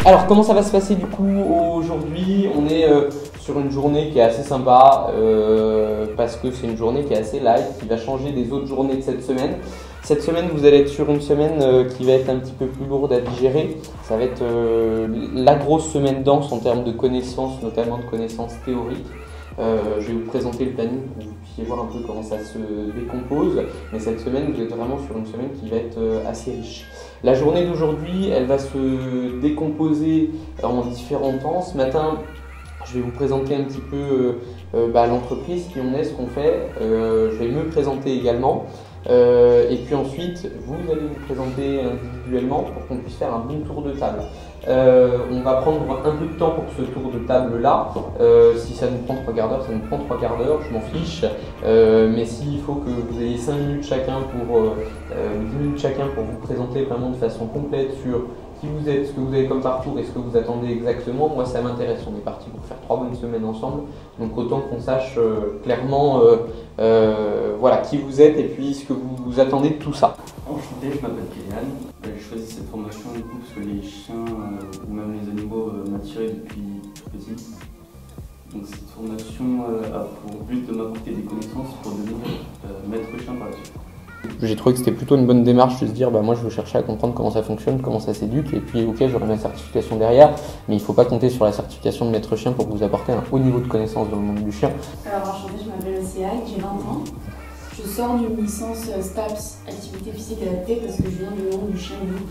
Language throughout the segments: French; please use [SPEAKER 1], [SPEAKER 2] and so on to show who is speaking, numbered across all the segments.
[SPEAKER 1] Alors comment ça va se passer du coup aujourd'hui? On est sur une journée qui est assez sympa parce que c'est une journée qui est assez light, qui va changer des autres journées de cette semaine. Cette semaine, vous allez être sur une semaine qui va être un petit peu plus lourde à digérer. Ça va être la grosse semaine dense en termes de connaissances, notamment de connaissances théoriques. Je vais vous présenter le planning pour que vous puissiez voir un peu comment ça se décompose. Mais cette semaine, vous êtes vraiment sur une semaine qui va être assez riche. La journée d'aujourd'hui, elle va se décomposer en différents temps. Ce matin, je vais vous présenter un petit peu l'entreprise, qui on est, ce qu'on fait. Je vais me présenter également. Et puis ensuite, vous allez vous présenter individuellement pour qu'on puisse faire un bon tour de table. On va prendre un peu de temps pour ce tour de table là. Si ça nous prend 3 quarts d'heure, ça nous prend 3 quarts d'heure, je m'en fiche. Mais s'il faut que vous ayez 5 minutes chacun pour 10 minutes chacun pour vous présenter vraiment de façon complète sur qui vous êtes, ce que vous avez comme parcours et ce que vous attendez exactement, moi ça m'intéresse. On est parti pour faire 3 bonnes semaines ensemble, donc autant qu'on sache clairement voilà, qui vous êtes et puis ce que vous attendez de tout ça.
[SPEAKER 2] Enchanté, je m'appelle Kylian. J'ai choisi cette formation du coup parce que les chiens ou même les animaux m'attiraient depuis tout petit. Donc cette formation a pour but de m'apporter des connaissances pour devenir maître chien par la suite.
[SPEAKER 1] J'ai trouvé que c'était plutôt une bonne démarche de se dire moi je veux chercher à comprendre comment ça fonctionne, comment ça s'éduque, et puis ok, j'aurai ma certification derrière, mais il ne faut pas compter sur la certification de maître chien pour vous apporter un haut niveau de connaissance dans le monde du chien.
[SPEAKER 3] Alors enchantée, je m'appelle Océane, j'ai 20 ans. Je sors d'une licence STAPS, activité physique adaptée, parce que je viens du monde du chien guide.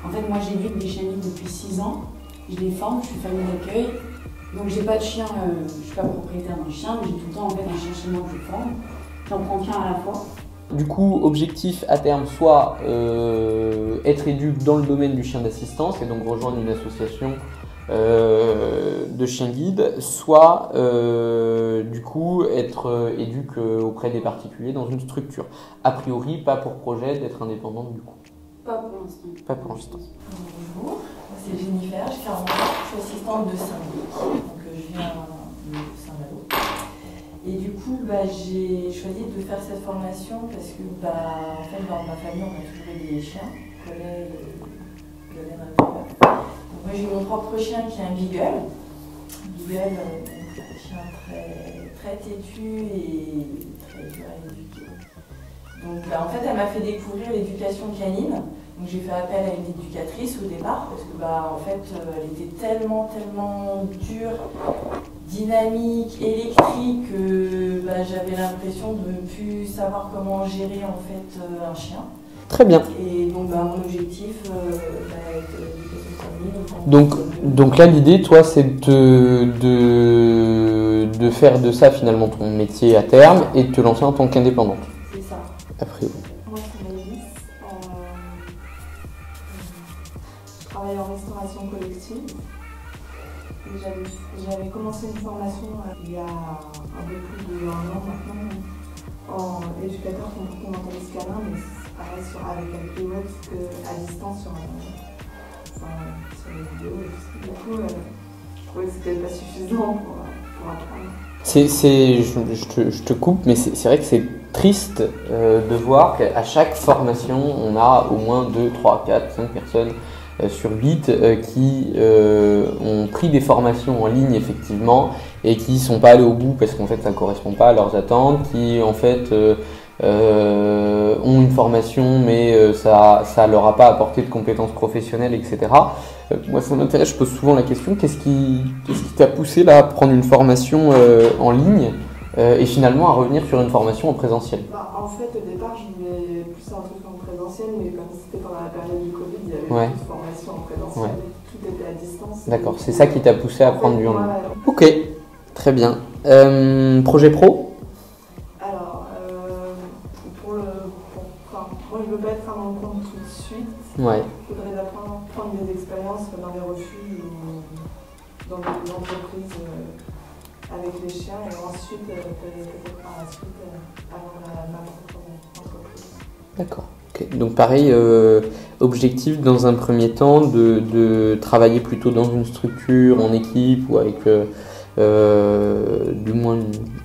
[SPEAKER 3] En fait, moi j'éduque des chiens guides depuis 6 ans, je les forme, je suis famille d'accueil, donc j'ai pas de chien, je suis pas propriétaire d'un chien, mais j'ai tout le temps en fait un chien chez moi que je forme, j'en prends qu'un à la fois.
[SPEAKER 1] Du coup, objectif à terme, soit être éduque dans le domaine du chien d'assistance et donc rejoindre une association de chiens guides, soit du coup être éduque auprès des particuliers dans une structure. A priori, pas pour projet d'être indépendante du coup.
[SPEAKER 3] Pas pour l'instant.
[SPEAKER 1] Pas pour l'instant.
[SPEAKER 4] Bonjour, c'est Jennifer, j'ai 40 ans, je suis assistante de Saint-Malo, donc je viens de Saint-Malo. Et du coup, j'ai choisi de faire cette formation parce que en fait, dans ma famille, on a toujours eu des chiens, collègues, de l'air intérieur. Donc moi, j'ai mon propre chien qui est un beagle. Beagle, un chien très têtu et très dur à éduquer. Donc en fait, elle m'a fait découvrir l'éducation canine. Donc j'ai fait appel à une éducatrice au départ parce que en fait, elle était tellement dure, dynamique, électrique, que j'avais l'impression de ne plus savoir comment gérer en fait un chien.
[SPEAKER 1] Très bien.
[SPEAKER 4] Et donc mon objectif est l'éducation canine.
[SPEAKER 1] Donc là, l'idée, toi, c'est de faire de ça finalement ton métier à terme et de te lancer en tant qu'indépendante.
[SPEAKER 4] C'est ça.
[SPEAKER 1] A priori.
[SPEAKER 3] Moi c'est Maëlys, je travaille en restauration collective. J'avais commencé une formation il y a un peu plus de 1 an maintenant en éducateur comportementaliste canin, mais c'est pareil avec la web qu'à distance sur les vidéos. Du coup, je trouvais que c'était pas suffisant pour apprendre.
[SPEAKER 1] Je te coupe, mais c'est vrai que c'est triste de voir qu'à chaque formation, on a au moins 2, 3, 4, 5 personnes sur 8 qui ont pris des formations en ligne effectivement et qui ne sont pas allés au bout parce qu'en fait ça ne correspond pas à leurs attentes, qui en fait ont une formation mais ça leur a pas apporté de compétences professionnelles, etc. Moi ça m'intéresse, je pose souvent la question, qu'est-ce qui t'a poussé là à prendre une formation en ligne et finalement à revenir sur une formation en présentiel?
[SPEAKER 3] En fait au départ je voulais plus un truc en présentiel, mais comme c'était pendant la période du Covid, il y avait plus de formation en présentiel, tout était à distance.
[SPEAKER 1] D'accord, c'est ça qui t'a poussé à prendre du en ligne. Ok, très bien. Projet pro?
[SPEAKER 3] Alors, moi je veux pas être à mon compte tout de suite.
[SPEAKER 1] Ouais.
[SPEAKER 3] Il faudrait prendre des expériences dans les refuges ou dans des entreprises avec les chiens et ensuite peut-être par la suite avoir ma propre entreprise.
[SPEAKER 1] D'accord. Okay. Donc pareil, objectif dans un premier temps de travailler plutôt dans une structure, en équipe ou avec du moins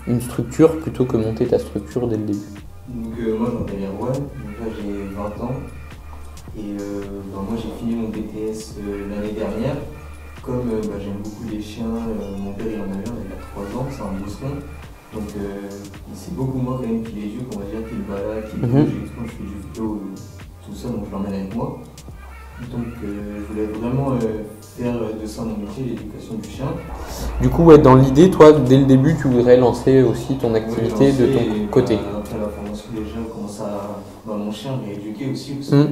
[SPEAKER 1] une structure plutôt que monter ta structure dès le début.
[SPEAKER 5] Donc moi je m'appelle Erwan, donc là j'ai 20 ans et moi j'ai fini mon BTS business l'année dernière. Comme j'aime beaucoup les chiens, mon père il en avait un il y a 3 ans, c'est un bosseron. Donc c'est beaucoup moins quand même qu'il éduque, on va dire qu'il balade, qu'il bouge, et quand je fais du vélo, tout ça, donc je l'emmène avec moi. Donc je voulais vraiment faire de ça mon métier, l'éducation du chien.
[SPEAKER 1] Du coup, ouais, dans l'idée, toi, dès le début, tu voudrais lancer aussi ton activité de ton côté.
[SPEAKER 5] Après la formation, déjà, on commence à mon chien rééduquer aussi, parce que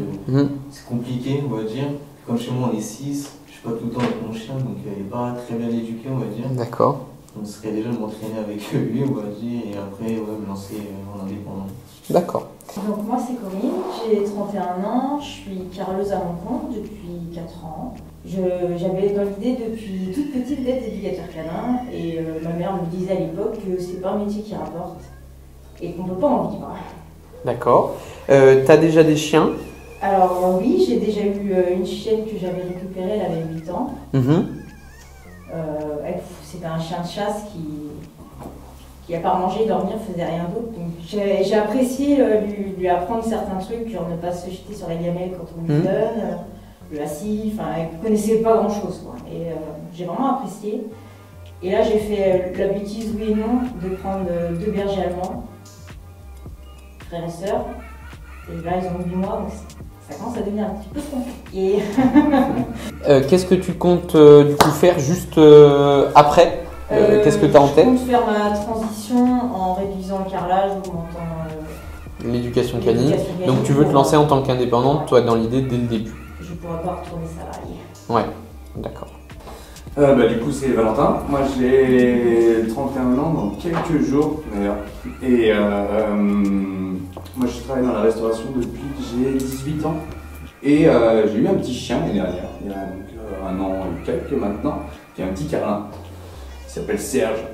[SPEAKER 5] c'est compliqué, on va dire. Comme chez moi, on est 6, je suis pas tout le temps avec mon chien, donc il n'est pas très bien éduqué, on va dire.
[SPEAKER 1] D'accord.
[SPEAKER 5] Donc ce serait déjà de m'entraîner avec lui, on va dire, et après me lancer en indépendant.
[SPEAKER 1] D'accord.
[SPEAKER 4] Donc moi c'est Corinne, j'ai 31 ans, je suis carreleuse à mon compte depuis 4 ans. J'avais dans l'idée depuis toute petite d'être éducateur canin et ma mère me disait à l'époque que c'est pas un métier qui rapporte et qu'on peut pas en vivre.
[SPEAKER 1] D'accord. T'as déjà des chiens?
[SPEAKER 4] Alors oui, j'ai déjà eu une chienne que j'avais récupérée, elle avait 8 ans. C'était un chien de chasse qui à part manger, dormir, faisait rien d'autre. Donc j'ai apprécié lui apprendre certains trucs, genre ne pas se jeter sur la gamelle quand on lui donne, le assis, enfin elle ne connaissait pas grand chose quoi. Et j'ai vraiment apprécié. Et là j'ai fait la bêtise, oui et non, de prendre 2 bergers allemands, frères et sœurs. Et là ils ont 8 mois, donc ça commence à devenir un petit peu compliqué.
[SPEAKER 1] Qu'est-ce que tu comptes du coup faire juste après? Qu'est-ce que tu as en tête?
[SPEAKER 4] Je compte faire ma transition en réduisant le carrelage, augmentant
[SPEAKER 1] l'éducation canine. Donc tu veux te lancer en tant qu'indépendante, toi, dans l'idée dès le début?
[SPEAKER 4] Je ne pourrais pas retourner salarié.
[SPEAKER 1] Ouais, d'accord.
[SPEAKER 6] Du coup, c'est Valentin. Moi, j'ai 31 ans dans quelques jours d'ailleurs. Et moi, je travaille dans la restauration depuis que j'ai 18 ans. Et j'ai eu un petit chien l'année dernière, il y a donc 1 an et quelques maintenant, qui est un petit carlin. Il s'appelle Serge,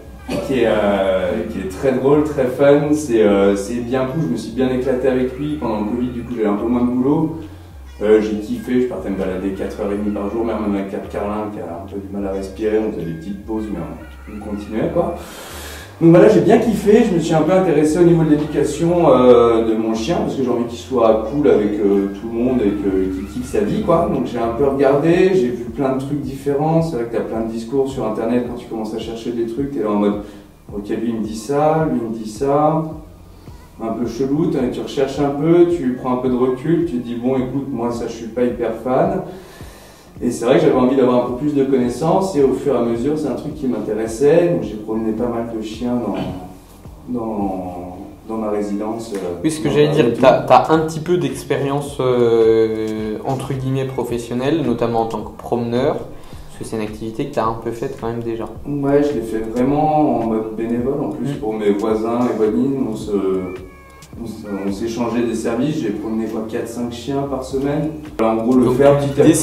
[SPEAKER 6] qui est très drôle, très fun, c'est bien cool, je me suis bien éclaté avec lui. Pendant le Covid, du coup, j'avais un peu moins de boulot. J'ai kiffé, je partais me balader 4h30 par jour, même avec Carlin qui a un peu du mal à respirer, on faisait des petites pauses, mais on continuait quoi. Donc voilà, j'ai bien kiffé, je me suis un peu intéressé au niveau de l'éducation de mon chien, parce que j'ai envie qu'il soit cool avec tout le monde et qu'il kiffe sa vie quoi. Donc j'ai un peu regardé, j'ai vu plein de trucs différents, c'est vrai que tu as plein de discours sur internet quand tu commences à chercher des trucs, tu es là en mode ok lui il me dit ça, lui il me dit ça, un peu chelou, tu recherches un peu, tu prends un peu de recul, tu te dis bon écoute moi ça je suis pas hyper fan. Et c'est vrai que j'avais envie d'avoir un peu plus de connaissances et au fur et à mesure c'est un truc qui m'intéressait, donc j'ai promené pas mal de chiens dans ma résidence.
[SPEAKER 1] Oui, ce que j'allais dire, tu as un petit peu d'expérience entre guillemets professionnelle, notamment en tant que promeneur, parce que c'est une activité que tu as un peu faite quand même déjà.
[SPEAKER 6] Ouais, je l'ai fait vraiment en mode bénévole en plus pour mes voisins et voisines, on s'échangeait des services, j'ai promené 4-5 chiens par semaine. En gros, le faire petit à petit.
[SPEAKER 1] L'idée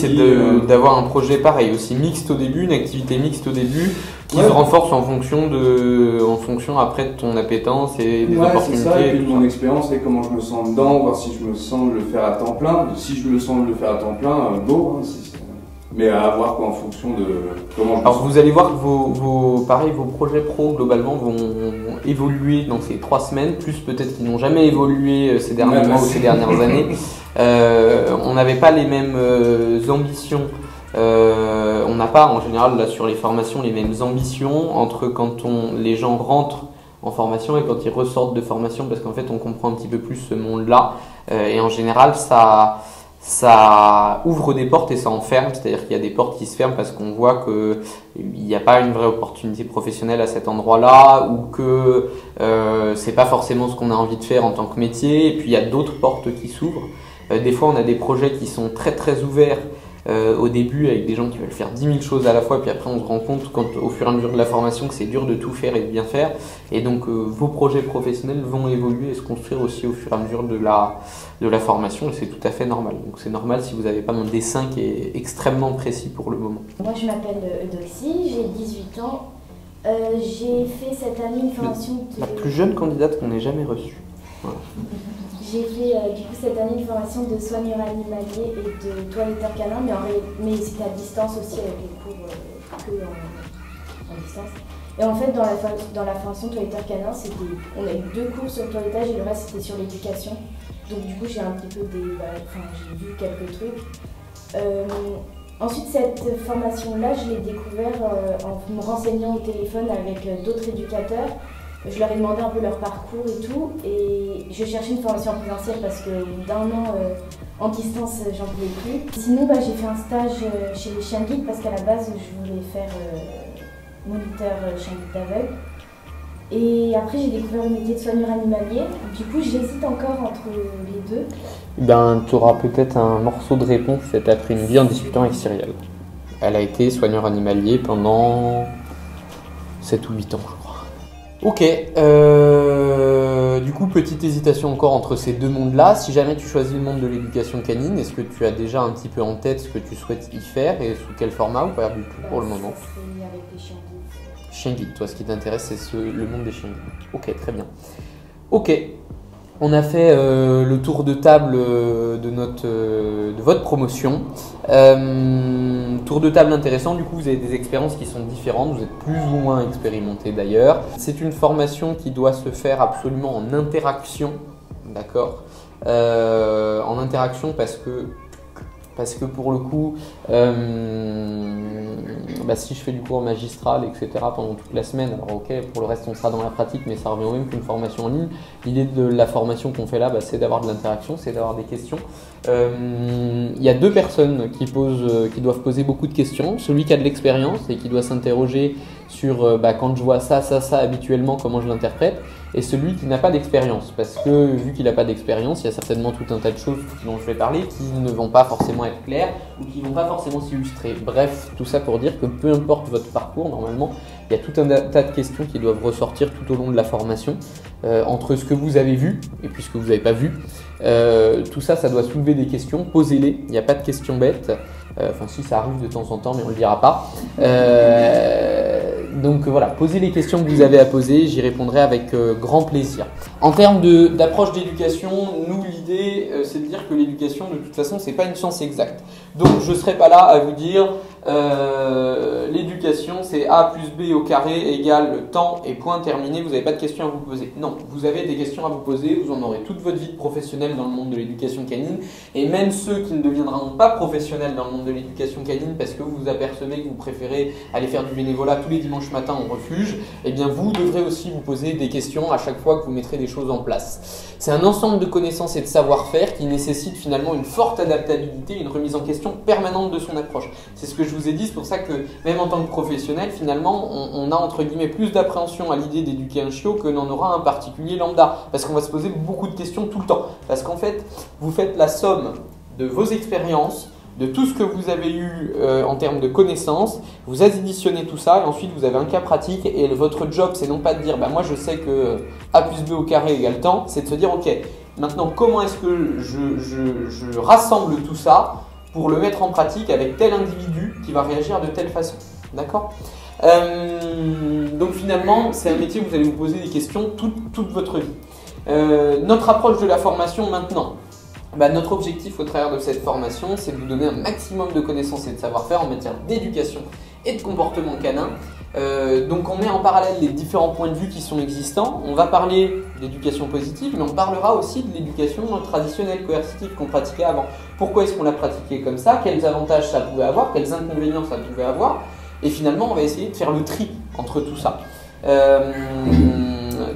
[SPEAKER 1] c'est d'avoir un projet pareil, aussi mixte au début, une activité mixte au début, qui se renforce en fonction après de ton appétence et des opportunités.
[SPEAKER 6] C'est ça, et puis de mon expérience et comment je me sens dedans, voir si je me sens de le faire à temps plein. Si je me sens de le faire à temps plein, go. Mais à voir quoi en fonction de comment je me sens.
[SPEAKER 1] Vous allez voir que vos projets pro globalement vont évoluer dans ces 3 semaines, plus peut-être qu'ils n'ont jamais évolué ces derniers mois ou ces dernières années. On n'avait pas les mêmes ambitions. On n'a pas en général là sur les formations les mêmes ambitions entre quand les gens rentrent en formation et quand ils ressortent de formation, parce qu'en fait on comprend un petit peu plus ce monde-là et en général ça ouvre des portes et ça enferme, c'est-à-dire qu'il y a des portes qui se ferment parce qu'on voit qu'il n'y a pas une vraie opportunité professionnelle à cet endroit-là ou que c'est pas forcément ce qu'on a envie de faire en tant que métier, et puis il y a d'autres portes qui s'ouvrent. Des fois on a des projets qui sont très très ouverts au début avec des gens qui veulent faire 10 000 choses à la fois, puis après on se rend compte au fur et à mesure de la formation que c'est dur de tout faire et de bien faire, et donc vos projets professionnels vont évoluer et se construire aussi au fur et à mesure de la formation, et c'est tout à fait normal. Donc c'est normal si vous n'avez pas un dessin qui est extrêmement précis pour le moment.
[SPEAKER 7] Moi je m'appelle Eudoxie, j'ai 18 ans, j'ai fait cette année une formation
[SPEAKER 1] la plus jeune candidate qu'on ait jamais reçue. Voilà.
[SPEAKER 7] J'ai fait du coup cette année une formation de soigneur animalier et de toiletteur canin, mais c'était à distance aussi avec les cours en distance. Et en fait dans la formation toiletteur canin, on a eu 2 cours sur le toilettage et le reste c'était sur l'éducation. Donc du coup j'ai un petit peu j'ai vu quelques trucs. Ensuite, cette formation-là, je l'ai découvert en me renseignant au téléphone avec d'autres éducateurs. Je leur ai demandé un peu leur parcours et tout. Et je cherchais une formation en présentiel parce qu'au bout d'un an en distance, j'en pouvais plus. Sinon, j'ai fait un stage chez les chiens guides parce qu'à la base, je voulais faire moniteur chien guide d'aveugle. Et après, j'ai découvert le métier de soigneur animalier. Du coup, j'hésite encore entre les deux.
[SPEAKER 1] Tu auras peut-être un morceau de réponse cet après-midi en discutant avec Cyrielle. Elle a été soigneur animalier pendant 7 ou 8 ans, je crois. Ok, du coup, petite hésitation encore entre ces deux mondes-là. Si jamais tu choisis le monde de l'éducation canine, est-ce que tu as déjà un petit peu en tête ce que tu souhaites y faire et sous quel format ou pas du tout pour le moment?
[SPEAKER 7] C'est avec les chiens guides.
[SPEAKER 1] Chien guide, toi, ce qui t'intéresse, c'est le monde des chiens guides. Ok, très bien. Ok, on a fait le tour de table de votre promotion. Tour de table intéressant, du coup, vous avez des expériences qui sont différentes, vous êtes plus ou moins expérimentés d'ailleurs. C'est une formation qui doit se faire absolument en interaction, d'accord, en interaction parce que pour le coup, si je fais du cours magistral, etc. pendant toute la semaine, alors ok, pour le reste on sera dans la pratique, mais ça revient au même qu'une formation en ligne. L'idée de la formation qu'on fait là, c'est d'avoir de l'interaction, c'est d'avoir des questions. Il y a deux personnes qui doivent poser beaucoup de questions. Celui qui a de l'expérience et qui doit s'interroger sur quand je vois ça habituellement, comment je l'interprète, et celui qui n'a pas d'expérience, parce que vu qu'il n'a pas d'expérience, il y a certainement tout un tas de choses dont je vais parler qui ne vont pas forcément être claires ou qui ne vont pas forcément s'illustrer. Bref, tout ça pour dire que peu importe votre parcours, normalement, il y a tout un tas de questions qui doivent ressortir tout au long de la formation, entre ce que vous avez vu et puis ce que vous n'avez pas vu. Tout ça, ça doit soulever des questions, posez-les, il n'y a pas de questions bêtes. Enfin si, ça arrive de temps en temps, mais on ne le dira pas. Donc voilà, posez les questions que vous avez à poser, j'y répondrai avec grand plaisir. En termes d'approche d'éducation, nous l'idée c'est de dire que l'éducation de toute façon c'est pas une science exacte. Donc je ne serai pas là à vous dire l'éducation c'est A plus B au carré égale temps et point terminé, vous n'avez pas de questions à vous poser. Non, vous avez des questions à vous poser, vous en aurez toute votre vie de professionnel dans le monde de l'éducation canine, et même ceux qui ne deviendront pas professionnels dans le monde de l'éducation canine parce que vous vous apercevez que vous préférez aller faire du bénévolat tous les dimanches matin en refuge, eh bien vous devrez aussi vous poser des questions à chaque fois que vous mettrez des choses en place. C'est un ensemble de connaissances et de savoir-faire qui nécessite finalement une forte adaptabilité, une remise en question permanente de son approche. C'est ce que je vous ai dit, c'est pour ça que même en tant que professionnel, finalement, on a entre guillemets plus d'appréhension à l'idée d'éduquer un chiot que n'en aura un particulier lambda, parce qu'on va se poser beaucoup de questions tout le temps. Parce qu'en fait, vous faites la somme de vos expériences, de tout ce que vous avez eu en termes de connaissances, vous additionnez tout ça et ensuite vous avez un cas pratique et votre job c'est non pas de dire moi je sais que A plus B au carré égale temps, c'est de se dire ok, maintenant comment est-ce que je rassemble tout ça pour le mettre en pratique avec tel individu qui va réagir de telle façon, d'accord ? Donc finalement c'est un métier où vous allez vous poser des questions toute votre vie. Notre approche de la formation maintenant. Notre objectif au travers de cette formation, c'est de vous donner un maximum de connaissances et de savoir-faire en matière d'éducation et de comportement canin. Donc on met en parallèle les différents points de vue qui sont existants. On va parler d'éducation positive, mais on parlera aussi de l'éducation traditionnelle, coercitive qu'on pratiquait avant. Pourquoi est-ce qu'on l'a pratiquée comme ça? Quels avantages ça pouvait avoir? Quels inconvénients ça pouvait avoir? Et finalement, on va essayer de faire le tri entre tout ça.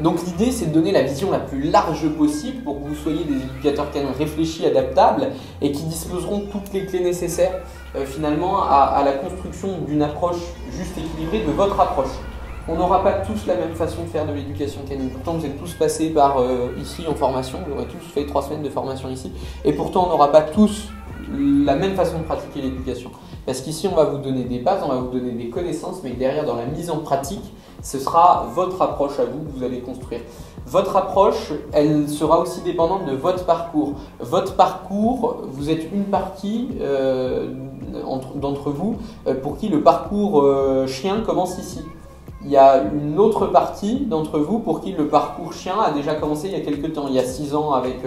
[SPEAKER 1] Donc l'idée c'est de donner la vision la plus large possible pour que vous soyez des éducateurs canins réfléchis, adaptables et qui disposeront de toutes les clés nécessaires finalement à la construction d'une approche juste équilibrée de votre approche. On n'aura pas tous la même façon de faire de l'éducation canine. Pourtant vous êtes tous passés par ici en formation, vous aurez tous fait 3 semaines de formation ici et pourtant on n'aura pas tous la même façon de pratiquer l'éducation. Parce qu'ici on va vous donner des bases, on va vous donner des connaissances, mais derrière dans la mise en pratique, ce sera votre approche à vous que vous allez construire. Votre approche, elle sera aussi dépendante de votre parcours. Votre parcours, vous êtes une partie d'entre vous pour qui le parcours chien commence ici. Il y a une autre partie d'entre vous pour qui le parcours chien a déjà commencé il y a quelques temps. Il y a 6 ans avec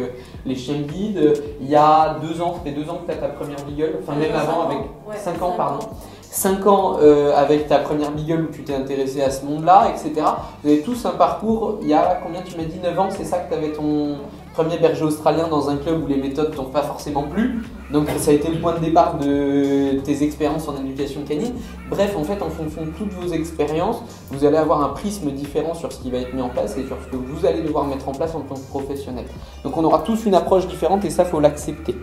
[SPEAKER 1] les chiens guides, il y a 2 ans, ça fait 2 ans que tu as ta première beagle, enfin même avant avec 5 ans, pardon. 5 ans avec ta première beagle où tu t'es intéressé à ce monde-là, etc. Vous avez tous un parcours, il y a combien tu m'as dit 9 ans, c'est ça que tu avais ton premier berger australien dans un club où les méthodes t'ont pas forcément plu. Donc ça a été le point de départ de tes expériences en éducation canine. Bref, en fait, en fonction de toutes vos expériences, vous allez avoir un prisme différent sur ce qui va être mis en place et sur ce que vous allez devoir mettre en place en tant que professionnel. Donc on aura tous une approche différente et ça, il faut l'accepter.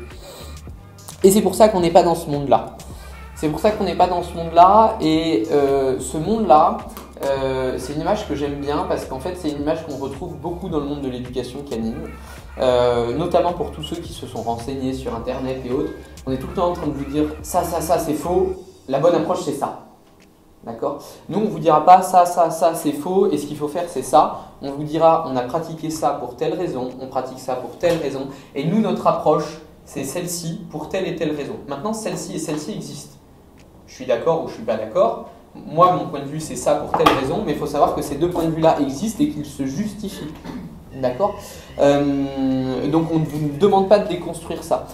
[SPEAKER 1] Et c'est pour ça qu'on n'est pas dans ce monde-là. C'est pour ça qu'on n'est pas dans ce monde-là et ce monde-là, c'est une image que j'aime bien parce qu'en fait, c'est une image qu'on retrouve beaucoup dans le monde de l'éducation canine. Notamment pour tous ceux qui se sont renseignés sur internet et autres, on est tout le temps en train de vous dire ça c'est faux, la bonne approche c'est ça. D'accord? Nous on vous dira pas ça c'est faux et ce qu'il faut faire c'est ça. On vous dira on a pratiqué ça pour telle raison, on pratique ça pour telle raison et nous notre approche c'est celle-ci pour telle et telle raison. Maintenant celle-ci et celle-ci existent. Je suis d'accord ou je suis pas d'accord. Moi mon point de vue c'est ça pour telle raison, mais il faut savoir que ces deux points de vue là existent et qu'ils se justifient. D'accord? Donc on ne vous demande pas de déconstruire ça.